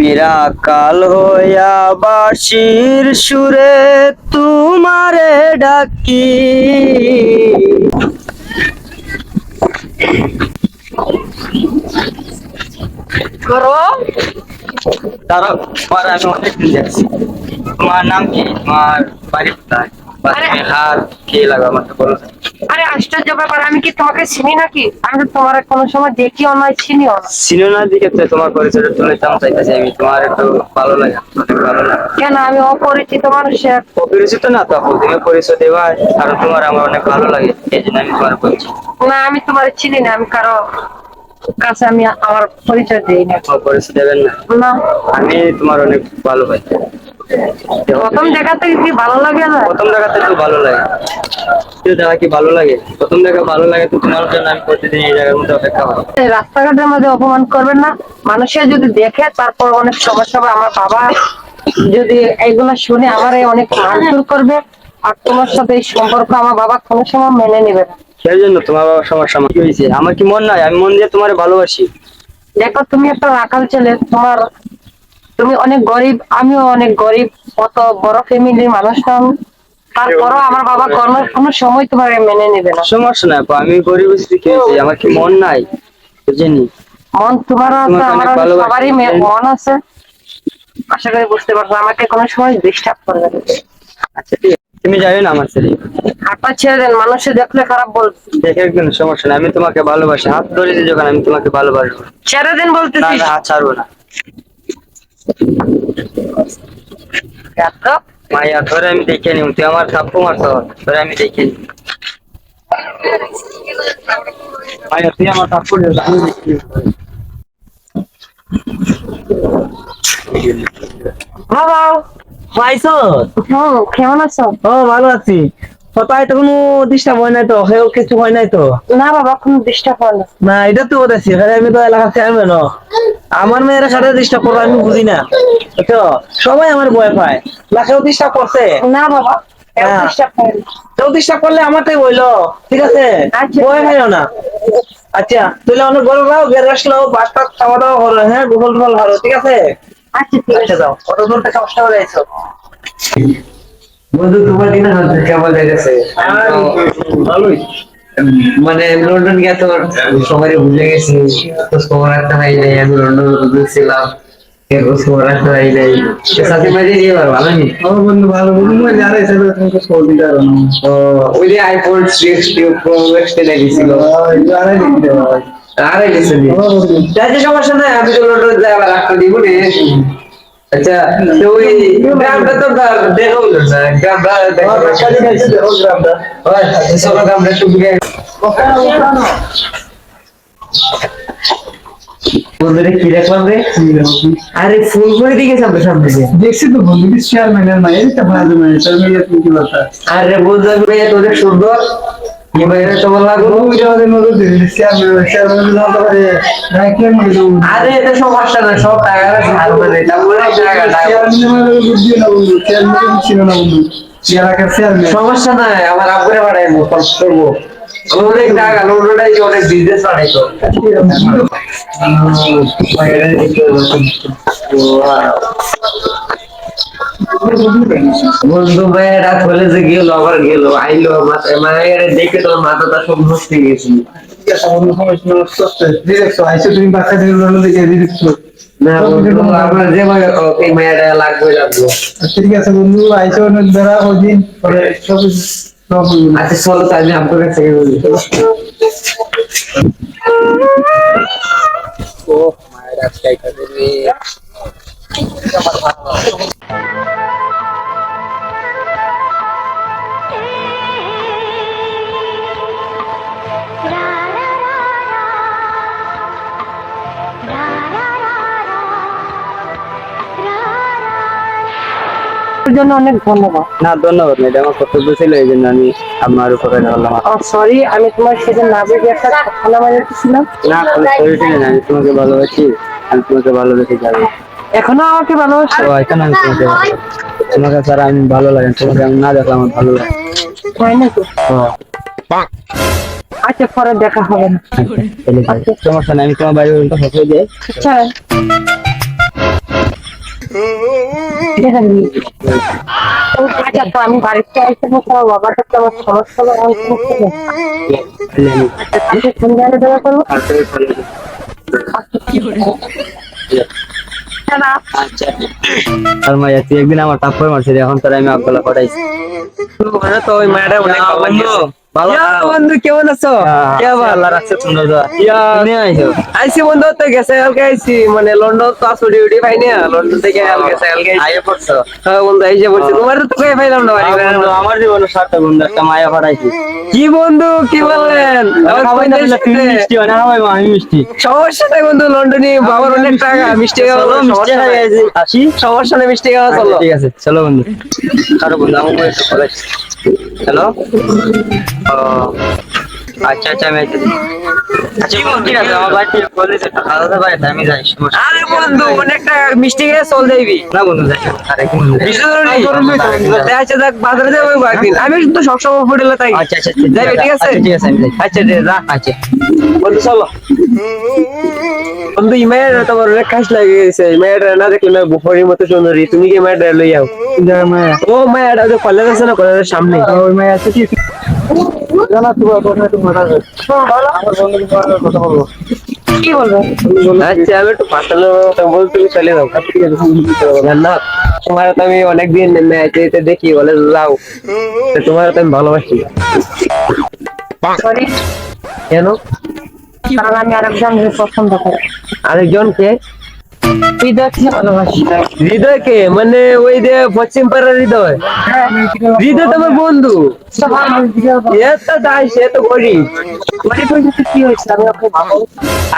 নিরাকাল হইয়া বাঁশির সুরে তোমারে ডাকি। করো তারা তোমার আমি অনেকদিন দেখছি। তোমার নাম কি? তোমার বাড়ি কোথায়? বা তুমি হাত কে লাগো আমাকে বলো। আরে আশ্চর্য ব্যাপার, আমি কি তোমাকে চিনি নাকি? আমি তো তোমার কোনো সময় দেখিও নয়, চিনিও না। সিনেমা দিকে তো তোমার পরিচয় তুলে দাম চাইতেছি আমি। তোমার একটু ভালো লাগে, অনেক ভালো লাগে। কেন, আমি অপরিচিত মানুষের? অপরিচিত না তো আপু, তুমি পরিচয় দেবা, কারণ তোমার আমার অনেক ভালো লাগে, এই জন্য আমি তোমার বলছি। না, আমি তোমার চিনি না, আমি কারো কাছে আমি আমার পরিচয় দিই না। পরিচয় দেবেন না? না, আমি তোমার অনেক ভালো পাই। প্রথম দেখা থেকে কি ভালো লাগে না? প্রথম দেখাতে তো ভালো লাগে। কেউ দেখা কি ভালো লাগে? প্রথম দেখা ভালো লাগে তো তোমার জন্য আমি প্রতিদিন এই জায়গার মধ্যে অপেক্ষা করি। এই রাস্তাঘাটের মধ্যে অপমান করবেন না। মানুষের যদি দেখে তারপর অনেক সমস্যা হবে। আমার বাবা যদি এইগুলো শুনে আমারে অনেক মারধর করবে। আর তোমার সাথে এই সম্পর্ক আমার বাবা কোনো সময় মেনে নেবে না। সেই জন্য তোমার বাবার সমস্যা আমার কি হয়েছে? আমার কি মন নাই? আমি মন দিয়ে তোমার ভালোবাসি। দেখো, তুমি একটা রাখাল ছেলে, তুমি অনেক গরিব, আমিও অনেক গরিব, অত বড় ফ্যামিলির মানুষ না আমি। তারপরও আমার বাবা কোনো সময় তোমার মেনে নেবে না। সমস্যা নাই আপু, আমি গরিব হয়েছি কি হয়েছে? আমার কি মন নাই? বুঝিনি। মন তোমারও আছে, তোমাকে আমার অনেক ভালোবাসি। সবারই মন আছে। আশা করি বুঝতে পারছো, আমাকে কোনো সময় ডিস্টার্ব করবে না। আচ্ছা ঠিক আছে, তুমি জানো না আমার ছেলে। হাতটা ছেড়ে দেন, মানুষে দেখলে খারাপ বলবে। দেখে একদম সমস্যা নাই, আমি তোমাকে ভালোবাসি। হাত ধরেছি যখন আমি তোমাকে ভালোবাসবো। ছেড়ে দেন না বলতেছি। না, হাত ছাড়বো না। মাইয়া ধরে আমি দেখে নিব, তুই আমার থাপ্পু মারতো, ধরে আমি দেখে নিব। মাইয়া তুই আমার থাপ্পু দিস, আমি দেখে নিব। বাবা, পাইছো? কেমন আছো? ও ভালো আছি। কোথায় তো কোনো ডিস্টার্ব হয় নাই তো? হেও কিছু হয় নাই তো? না বাবা, কোনো ডিস্টার্ব হয় না। না এটা তো বলেছি, এখানে আমি তো এলাকার চেয়ারম্যান। আমার মেয়ের সাথে ডিস্টার্ব করবো আমি বুঝি না, বুঝছো? সবাই আমার ভয় পায়। না কেউ ডিস্টার্ব করছে? না বাবা, কেউ হ্যাঁ। ডিস্টার্ব হয় না। কেউ ডিস্টার্ব করলে আমারটাই বললো, ঠিক আছে? আচ্ছা। ভয় খাইও না। আচ্ছা তুই অনেক গরম রাও, বের আসলেও বাসটা খাওয়া দাওয়া করো, হ্যাঁ গোসল টোসল করো, ঠিক আছে? আচ্ছা ঠিক আচ্ছা আছে। যাও, কত দূর থেকে কষ্ট করে আইছো? বন্ধু তোমার দিন কেমন লেগেছে? ভালোই। মানে লন্ডন গিয়ে তো সবাই ভুলে গেছি, তো খবর রাখতে হয় নাই। আমি লন্ডন ছিলাম, খোঁজ খবর রাখতে হয় নাই। সাথে মাঝে নিয়ে ভালো নি? আমার বন্ধু ভালো, বন্ধু মানে আর এসে তোমাকে খবর দিতে পারো না। ও ওই যে আইফোন 6 প্রো ম্যাক্স টা দিছিল, আরে দেখতে ভাই। আরে গেছে নি। তাই সমস্যা নাই, আমি তো লন্ডন যাই আবার রাখতে দিব রে। আচ্ছা তো ওই গ্রামটা তো দেখো না, গ্রামটা দেখো গ্রামটা ওই সব গ্রামটা শুকিয়ে বন্ধুরে কি দেখলাম রে? আরে ফুল করে দিকে সামনে সামনে দেখছি তো বন্ধু, কি চেয়ারম্যানের মায়ের এটা ভালো মানে চেয়ারম্যানের তুমি কি বলতা? আরে বন্ধু ভাই তোদের সুন্দর কি বাইরে তোমার লাগলো? ওই আমাদের নজর দিবি চেয়ারম্যানের নাম তো আরে রাইকের মধ্যে। আরে এটা সমস্যা না, সব টাকা ধার মানে এটা বলে টাকা চেয়ারম্যানের মানে বুঝি না বন্ধু, চেয়ারম্যান ছিল না বন্ধু, এলাকার চেয়ারম্যান। সমস্যা নাই, আমার আব্বুরে বাড়াইবো, খরচ করবো। অনেক টাকা লোডাই অনেক বিজনেস বাড়াইতো। বন্ধু ভাই রাত হলে যে গেল আবার গেল আইলো মাথায় মায়ের দেখে তোর মাথাটা সব নষ্ট হয়ে গেছিল। তুমি বাচ্চা থেকে দেখে দেখছো না বন্ধু আপনার যে ভাই এই মেয়েটা লাগবে লাগবে। ঠিক আছে বন্ধু, আইসো অনেক বেড়া ওদিন পরে সব সব আচ্ছা চলো তাহলে আপনার কাছে বলি। ও মায়ের আজকে খাবে রে। এর জন্য অনেক ধন্যবাদ। না ধন্যবাদ না, এটা আমার কর্তব্য ছিল, এই জন্য আমি আপনার উপরে ঢাললাম। সরি, আমি তোমার সেদিন না বুঝে একটা কথা মেরেছিলাম। না কোনো সরিটি নেই, আমি তোমাকে ভালোবাসি, আমি তোমাকে ভালোবেসে যাবো। এখনো আমাকে ভালোবাসো? তো এখানে আমি তোমাকে ভালোবাসি। তোমাকে ছাড়া আমি ভালো লাগে না, তোমাকে আমি না দেখলে আমার ভালো লাগে। তাই নাকি? হ্যাঁ। আচ্ছা, পরে দেখা হবে না। সমস্যা নেই, আমি তোমার বাড়ি পর্যন্ত পৌঁছে যাই। আচ্ছা। আচ্ছা তো আমি বাড়িতে আসতে তোমার বাবাটা তো আমার সমস্যা হবে আমি ফোন দিয়ে দেওয়া করবো আচ্ছা আর মাইয়া তুই একদিন আমার তাপ্পর মারছিলি এখন তোর আমি আব্বালা পড়াইছি তো ওই মায়েরা অনেক ভালো লাগছে। ভালো বন্ধু কেমন আছো? কে ভালো আল্লাহ রাখছে সুন্দর দোয়া তুমি আইছো আইসি বন্ধু তো গেছে কালকে আইসি মানে লন্ডন তো আসো ডিউটি পাই না লন্ডন থেকে গেছে কালকে আইয়ে পড়ছো হ্যাঁ বন্ধু আইসে বলছি তোমার তো কই পাইলাম না বাড়ি বন্ধু, আমার জীবনের সাথে বন্ধু একটা মায়া পড়াইছি কি বন্ধু কি বললেন আমার খাওয়াই না দিলে তুমি বন্ধু মিষ্টি হয় না খাওয়াই আমি মিষ্টি সমস্যা নাই বন্ধু লন্ডনে বাবার অনেক টাকা মিষ্টি খাওয়া চলো মিষ্টি সমস্যা খাই নাই। আসি সমস্যা নেই মিষ্টি খাওয়া চলো ঠিক আছে চলো বন্ধু কারো বন্ধু আমাকে একটু কলেজ হ্যালো আচ্ছা আচ্ছা আমি আইতে আচ্ছা বন্ধু, ঠিক আছে আমার বাড়িতে কলেজ একটা খাওয়া দাওয়া বাড়িতে আমি যাই সমস্যা আরে বন্ধু অনেক টাকা মিষ্টি খেয়ে চল যাইবি না বন্ধু যাই আরে কি বন্ধু মিষ্টি ধরুন আচ্ছা দেখ বাজারে যাবো একদিন আমি তো সবসময় হোটেলে থাকি আচ্ছা আচ্ছা যাইবে ঠিক আছে ঠিক আছে আমি যাই আচ্ছা দে যা আচ্ছা বন্ধু চলো বন্ধু ইমের তোমার অনেক কাজ লাগে গেছে ইমের না দেখলে না বুফারির মতো সুন্দরী তুমি কি ইমের লই যাও ও মায়ের যে কলেজ আছে না কলেজের সামনে ওই মেয়ে আছে কি জানা তোমার কথা একটু মনে আছে আমার বন্ধুর সঙ্গে কথা বলবো কি বলবো আচ্ছা আমি একটু পাঠালো বল তুমি চলে যাও ঠিক আছে না তোমার তো আমি অনেকদিন ম্যাচে দেখি বলে যাও তো তোমার তো আমি ভালোবাসি সরি কেন কারণ আমি আরেকজনকে পছন্দ করি আরেকজনকে হৃদয়কে ভালোবাসি হৃদয়কে মানে ওই যে পশ্চিম পাড়ার হৃদয় হৃদয় তোমার বন্ধু এত দাস এত গরিব কি হয়েছে আমি ওকে ভালো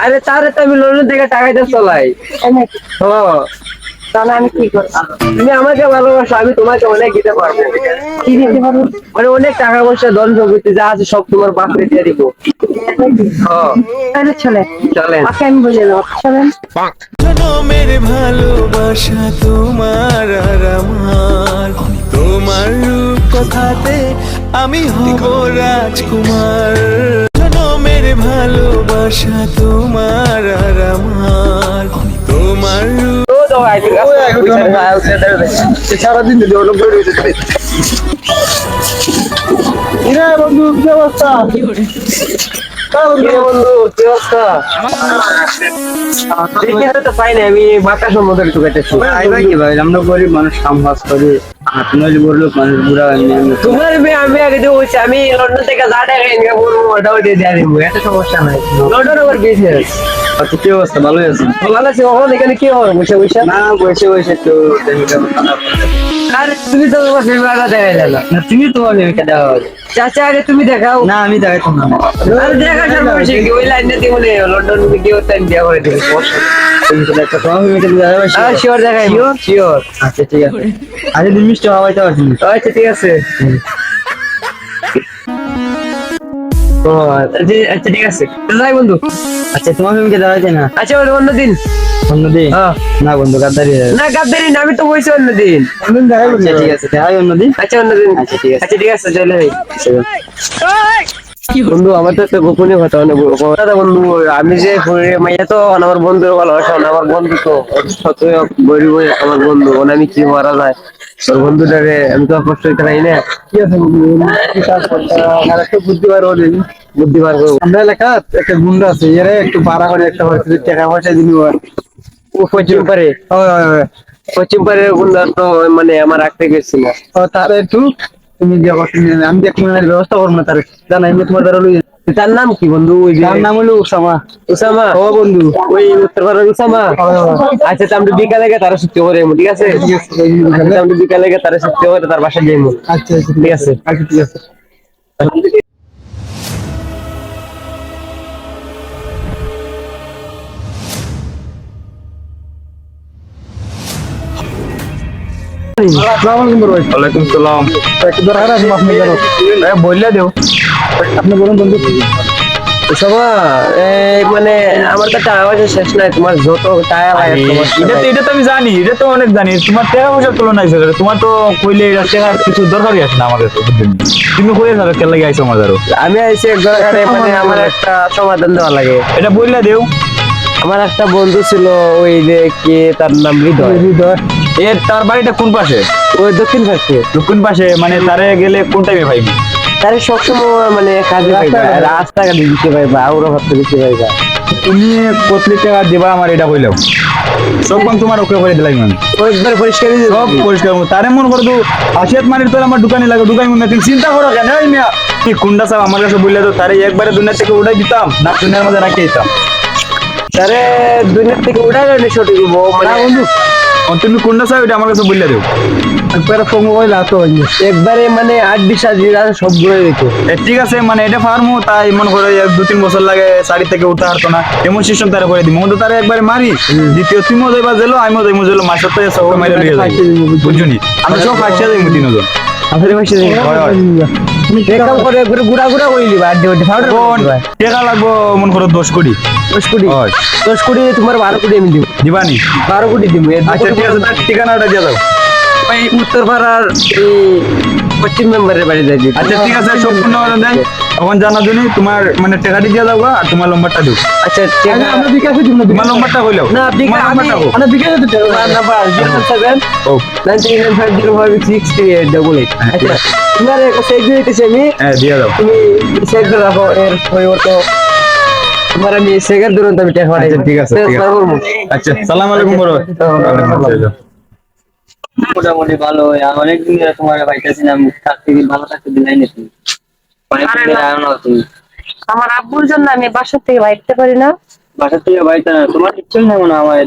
আরে তারে তো আমি লন্ডন থেকে টাকাটা চলাই হ্যাঁ তাহলে আমি কি করবো তুমি আমাকে ভালোবাসো আমি তোমাকে অনেক দিতে পারবো কি দিতে পারবো মানে অনেক টাকা পয়সা ধন সম্পত্তি যা আছে সব তোমার বাপরে দিয়ে দিব হ্যাঁ তাহলে চলে চলেন ওকে আমি বলে দেবো চলেন জনমের ভালোবাসা তোমার আর আমার তোমার রূপ কথাতে আমি হব রাজকুমার জনমের ভালোবাসা তোমার আর আমার তোমার রূপ ও দাও আইতে সারাদিন যদি অনেক বড় হয়েছে বন্ধু কি অবস্থা বন্ধু কি অবস্থা দেখে তো পাই না আমি বাতাস মধ্যে একটু কেটেছি আইবা কি ভাই আমরা গরিব মানুষ কাম কাজ করি আপনার বড় লোক মানুষ বুড়া তোমার মেয়ে আমি আগে দিয়ে বলছি আমি লন্ডন থেকে যা টাকা ইনকাম করবো ওটাও দিয়ে দিয়ে দিব এত সমস্যা নাই লন্ডন আমার বিজনেস আচ্ছা কি অবস্থা ভালোই আছে ভালো আছে কখন এখানে কি হবে বসে বসে না বসে বসে তো আর তুমি তো তোমার ফেভারিট দেখা যায় না না তুমি তোমার মেয়েকে দেওয়া হবে চাচা আগে তুমি দেখাও না আমি দেখাই তোমার আর দেখা সর্বশেষ কি ওই লাইনে দিয়ে বলে লন্ডন কি হতে আমি বিয়ে করে দিবি তুমি তো একটা তোমার মেয়েকে দেওয়া হবে আর শিওর দেখাই শিওর আচ্ছা ঠিক আছে আচ্ছা তুমি মিষ্টি খাওয়াইতে পারছি আচ্ছা ঠিক আছে ও আচ্ছা ঠিক আছে যাই বন্ধু আচ্ছা তোমার মেয়েকে দেওয়া যায় না আচ্ছা ওটা অন্যদিন অন্যদিন হ্যাঁ না বন্ধু গাদ্দারি না গাদ্দারি না আমি তো বলছি অন্যদিন আচ্ছা ঠিক আছে দেখাই অন্যদিন আচ্ছা অন্যদিন আচ্ছা, ঠিক আছে। আচ্ছা ঠিক আছে চলে যাই বন্ধু আমার তো একটা গোপনীয় কথা অনেক কথা বন্ধু আমি যে মাইয়া তো আমার বন্ধুর ভালোবাসা আমার বন্ধু তো সত গরিব আমার বন্ধু মানে আমি কি মারা যায় তোর বন্ধুটাকে আমি তো কষ্ট হইতে নাই না কি আছে আর একটু বুদ্ধিবার বুদ্ধিবার আমরা এলাকা একটা গুন্ডা আছে এরা একটু ভাড়া করে একটা টাকা পয়সা দিবি ও পশ্চিম পারে পশ্চিম পারের গুন্ডা তো মানে আমার রাখতে গেছিল তার একটু তুমি যে আমি দেখি ব্যবস্থা করবো না তার জানাই তোমার দ্বারা লই তার নাম কি বন্ধু ওই যে তার নাম হলো উসামা উসামা ও বন্ধু ওই উত্তর ভারতের উসামা আচ্ছা তো আমরা বিকালে গিয়ে তারা সত্যি করে ঠিক আছে আচ্ছা, আমরা বিকালে গিয়ে তারা সত্যি করে তার বাসায় যাইবো আচ্ছা আচ্ছা ঠিক আছে আচ্ছা ঠিক আছে ওয়ালাইকুম সালাম একটু দরকার আছে আপনি জানো বললে দেও আপনি বলুন বন্ধু উসামা এই মানে আমার তো টাকা পয়সা শেষ নাই তোমার যত টাকা লাগে এটা তো আমি জানি এটা তো অনেক জানি তোমার টাকা পয়সার তুলনা হিসেবে তোমার তো কইলে এটা টাকা কিছু দরকারই আছে না আমাদের তো তুমি কইলে যাবে কেন লাগে আইছো আমাদেরও আমি আইছি এক জায়গায় মানে আমার একটা সমাধান দেওয়া লাগে এটা বললে দেও আমার একটা বন্ধু ছিল ওই যে কি তার নাম হৃদয় তার বাড়িটা কোন পাশে? ওই দক্ষিণ পাশে। দক্ষিণ পাশে মানে তারে গেলে কোন টাইমে পাইবি? তারে সবসময় মানে কাজে পাইবা, রাস্তাঘাটে দিতে পাইবা, আউরা ভাবতে দিতে পাইবা। তুমি কতলি টাকা দিবা আমার এটা কইলাও, সব কাম তোমার ওকে করে দিলাম আমি, একবার পরিষ্কার সব পরিষ্কার করবো। তারে মন করতো আশিয়াত মানির তোর আমার দোকানে লাগে, দোকান না তুমি চিন্তা করো কেন? ওই মিয়া কি কুন্ডা সাহেব আমার কাছে বললে তো তারে একবারে দুনিয়া থেকে উঠাই দিতাম না, দুনিয়ার মধ্যে রাখি দিতাম। তারে দুনিয়া থেকে উঠা গেলে সঠিক হবো মানে বন্ধু। তুমি কুন্ডা সাহেব এটা আমার কাছে বললে দেও, একবারে ফোন কইলা তো একবারে মানে 8-20 হাজার সব ঘুরে দিত। ঠিক আছে মানে এটা ফার্মও তাই মনে করে 2-3 বছর লাগে শাড়ি থেকে উঠতে পারতো না, এমন সিস্টেম তারা করে দিব। মধ্যে তারা একবারে মারি, দ্বিতীয় তুমিও যাইবা জেলো, আমিও যাইবো জেলো, মাসের তো সব মাইরে লিয়ে যাই, বুঝুনি? আমরা সব ফাঁসিয়া যাইবো 3 জন। আমাদের পাশে হয়, হয়। একদম করে একবারে গুড়া গুড়া করে দিবা, আড্ডি আড্ডি ফাউডার কোন টাকা লাগবো মন করো 10 কোটি? 10 কোটি, হয়। 10 কোটি তোমার 12 কোটি আমি দিব, দিবানি? 12 কোটি দিব। আচ্ছা ঠিক আছে, তার ঠিকানাটা দিয়ে দাও। ভাই উত্তরপাড়ার এই পশ্চিম মেম্বারের বাড়ি যাই দিই। আচ্ছা ঠিক আছে, সম্পূর্ণ দেয় এখন জানা জন্য তোমার মানে টাকাটি দিয়ে দাও আর তোমার নম্বরটা দিও। আচ্ছা ঠিক আছে, আমরা বিকাশে দিব না, তোমার নম্বরটা কইলাও। না তোমার নম্বরটা কও। আমরা বিকাশে দিতে হবে। নাম্বার 017 ও 9950563888। আচ্ছা তোমার একটা চেক দিতেছি আমি, হ্যাঁ দিয়ে দাও। তুমি চেক দিয়ে রাখো, এর পরিবর্তে তোমার আমি চেকের দূরন্ত আমি টাকা পাঠাই। আচ্ছা, ঠিক আছে, ঠিক আছে। আচ্ছা সালাম আলাইকুম বড় ভাই। মোটামুটি ভালো। অনেকদিন ধরে তোমার পাইতেছিলাম, থাকতে ভালো থাকতে দিলাই না তুমি, অনেকদিন ধরে আয় না তুমি। আমার আব্বুর জন্য আমি বাসা থেকে বাইরতে পারি না। বাসা থেকে বাড়িতে না, তোমার ইচ্ছেই নেই মনে হয় আমার।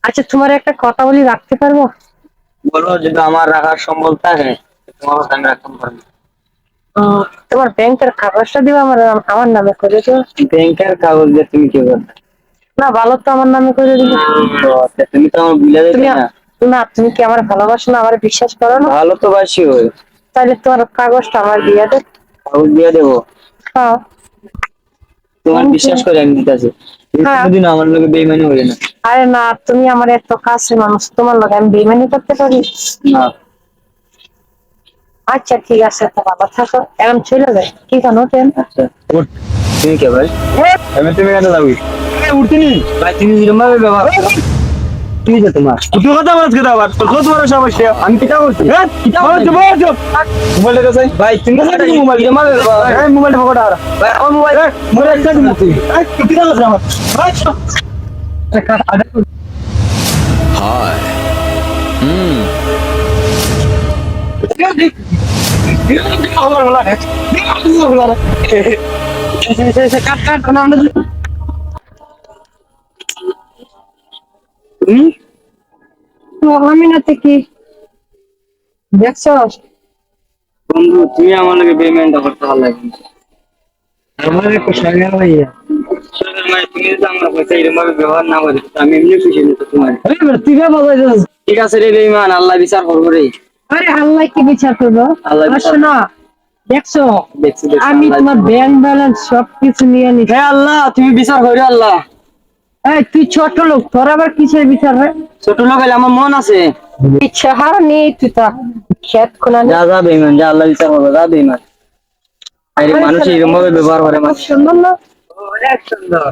আচ্ছা তোমার একটা কথা বলি, রাখতে পারবো? বলো যদি আমার রাখার সম্বল থাকে তোমার কথা আমি রাখতে পারবো। তোমার ব্যাংকের কাগজটা দিবা আমার নামে করে দিও। ব্যাংকের কাগজ দিয়ে তুমি কি করবে? না ভালো তো আমার নামে করে দিবে। তুমি তো আমার বিলে তুমি দেবে না। না, তুমি কি আমার ভালোবাসো না, আমার বিশ্বাস করো না? ভালো তো বাসি হই, তাহলে তোমার কাগজটা আমার দিয়ে দে। কাগজ দিয়ে দেবো। হ্যাঁ তোমার বিশ্বাস করে আমি দিতেছি, হ্যাঁ। কোনোদিন আমার লোকে বেইমানি হবে না। আরে না, তুমি আমার এত কাছের মানুষ, তোমার লোক আমি বেইমানি করতে পারি? না আচ্ছা ঠিক আছে, তো বাবা থাকো, এখন চলে যায় কি জানো ট্রেন। আচ্ছা তুমি কে ভাই? আমি তুমি কেন যাবি? উঠতিনি ভাই, তুমি এরকম ভাবে ব্যবহার করো। কি যে তোমার তুই কথা বলছ কেন আবার? তোর কত বড় সমস্যা? আমি কিটা বলছি? হ্যাঁ কিটা বল বলছি? বল মোবাইলটা দে ভাই তুমি মোবাইল এরকম ভাবে ব্যবহার করো। এই মোবাইলটা ফটো আর ভাই আমার মোবাইল মোবাইল একটা দিন তুই এই তুই কি করছ আমার? ভাই তুমি আমি না থেকে দেখছো? বন্ধু তুমি আমার লোকে বেইমানটা করতে ভালো লাগে না। আমার একটা সাগর ভাইয়া, শোনো ভাই, তুমি যদি আমার পয়সা এরকম ভাবে ব্যবহার না করে আমি এমনি খুশি হতো তোমার। তুই কে বাজাইছিস? ঠিক আছে রে বেইমান, আল্লাহ বিচার করবো রে। আরে আল্লাহ কি বিচার করবো? আল্লাহ আর বিচার- শোনো, দেখছো দেখছি দেখছি, আমি আল্লাহ তোমার বিচার- ব্যাংক ব্যালেন্স সবকিছু নিয়ে নিছি। হে আল্লাহ তুমি বিচার করো আল্লাহ। এই তুই ছোট লোক, তোর আবার কিসের বিচার রে? ছোট লোক হইলে আমার মন আছে। ইচ্ছা হার নেই তুই তা খেত কোনা যা যা বেইমান, যা আল্লাহ বিচার করবো, যা বেইমান। আরে মানুষ এরকম ভাবে ব্যবহার করে সুন্দর না? অনেক সুন্দর।